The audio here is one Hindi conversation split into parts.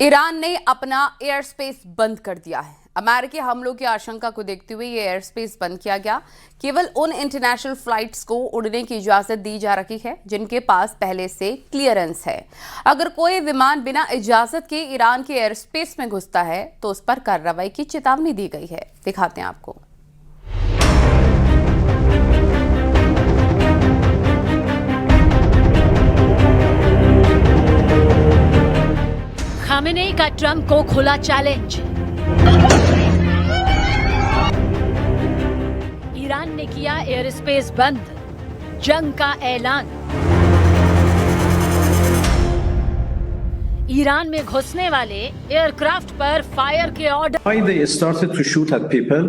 ईरान ने अपना एयर स्पेस बंद कर दिया है। अमेरिकी हमलों की आशंका को देखते हुए ये एयर स्पेस बंद किया गया। केवल उन इंटरनेशनल फ्लाइट्स को उड़ने की इजाजत दी जा रही है जिनके पास पहले से क्लियरेंस है। अगर कोई विमान बिना इजाजत के ईरान के एयर स्पेस में घुसता है तो उस पर कार्रवाई की चेतावनी दी गई है। दिखाते हैं आपको। खामेनेई का ट्रंप को खुला चैलेंज। ईरान ने किया एयर स्पेस बंद, जंग का ऐलान। ईरान में घुसने वाले एयरक्राफ्ट पर फायर के order. Why they started to shoot at people?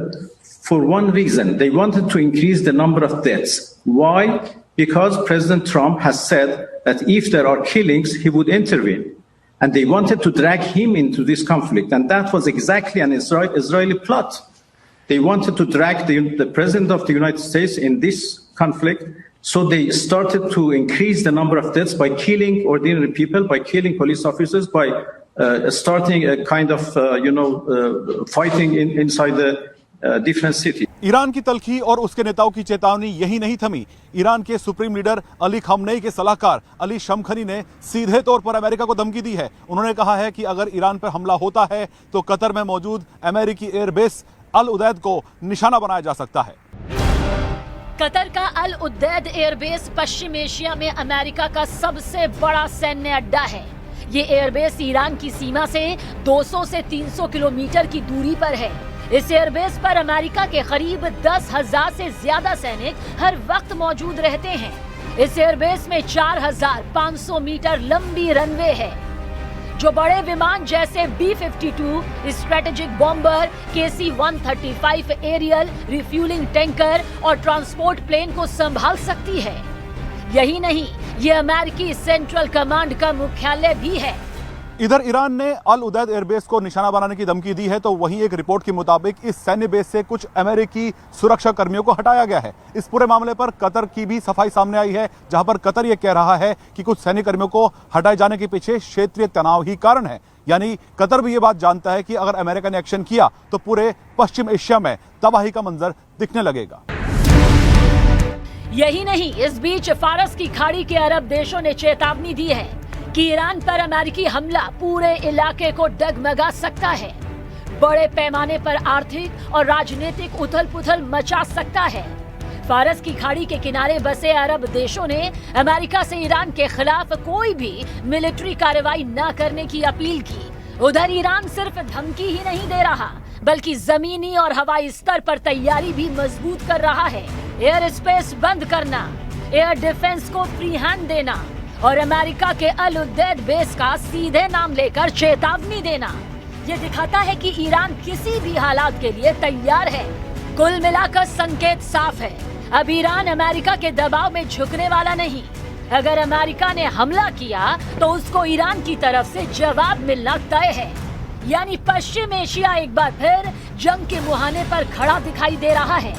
For one reason, they wanted to increase the number of deaths. Why? Because President Trump has said that if there are killings, he would intervene. And they wanted to drag him into this conflict. And that was exactly an Israeli plot. They wanted to drag the President of the United States in this conflict. So they started to increase the number of deaths by killing ordinary people, by killing police officers, by starting a kind of, fighting inside the different cities. Iran की तल्खी और उसके नेताओं की चेतावनी यही नहीं थमी। ईरान के सुप्रीम लीडर अली खामनेई के सलाहकार अली शमखनी ने सीधे तौर पर अमेरिका को धमकी दी है। उन्होंने कहा है कि अगर ईरान पर हमला होता है तो कतर में मौजूद अमेरिकी एयरबेस अल उदैद को निशाना बनाया जा सकता है। कतर का अल उदैद एयरबेस पश्चिम एशिया में अमेरिका का सबसे बड़ा सैन्य अड्डा है। ये एयरबेस ईरान की सीमा से 200 से 300 किलोमीटर की दूरी पर है। इस एयरबेस पर अमेरिका के करीब 10,000 से ज्यादा सैनिक हर वक्त मौजूद रहते हैं। इस एयरबेस में 4,500 मीटर लंबी रनवे है जो बड़े विमान जैसे B-52 strategic bomber, KC-135 aerial refuelling tanker और ट्रांसपोर्ट प्लेन को संभाल सकती है। यही नहीं, ये अमेरिकी सेंट्रल कमांड का मुख्यालय भी है। इधर ईरान ने अल उदैद एयरबेस को निशाना बनाने की धमकी दी है तो वहीं एक रिपोर्ट के मुताबिक इस सैन्य बेस से कुछ अमेरिकी सुरक्षा कर्मियों को हटाया गया है। इस पूरे मामले पर कतर की भी सफाई सामने आई है, जहां पर कतर यह कह रहा है कि कुछ सैन्य कर्मियों को हटाए जाने के पीछे क्षेत्रीय तनाव ही कारण है। यानी कतर भी ये बात जानता है कि अगर अमेरिका ने एक्शन किया तो पूरे पश्चिम एशिया में तबाही का मंजर दिखने लगेगा। यही नहीं, इस बीच फारस की खाड़ी के अरब देशों ने चेतावनी दी है कि ईरान पर अमेरिकी हमला पूरे इलाके को डगमगा सकता है, बड़े पैमाने पर आर्थिक और राजनीतिक उथल-पुथल मचा सकता है। फारस की खाड़ी के किनारे बसे अरब देशों ने अमेरिका से ईरान के खिलाफ कोई भी मिलिट्री कार्रवाई न करने की अपील की। उधर ईरान सिर्फ धमकी ही नहीं दे रहा बल्कि जमीनी और हवाई स्तर पर तैयारी भी मजबूत कर रहा है। एयर स्पेस बंद करना, एयर डिफेंस को फ्री हैंड देना और अमेरिका के अल उदैद बेस का सीधे नाम लेकर चेतावनी देना, ये दिखाता है कि ईरान किसी भी हालात के लिए तैयार है। कुल मिलाकर संकेत साफ है, अब ईरान अमेरिका के दबाव में झुकने वाला नहीं। अगर अमेरिका ने हमला किया तो उसको ईरान की तरफ से जवाब मिलना तय है। यानी पश्चिम एशिया एक बार फिर जंग के मुहाने पर खड़ा दिखाई दे रहा है।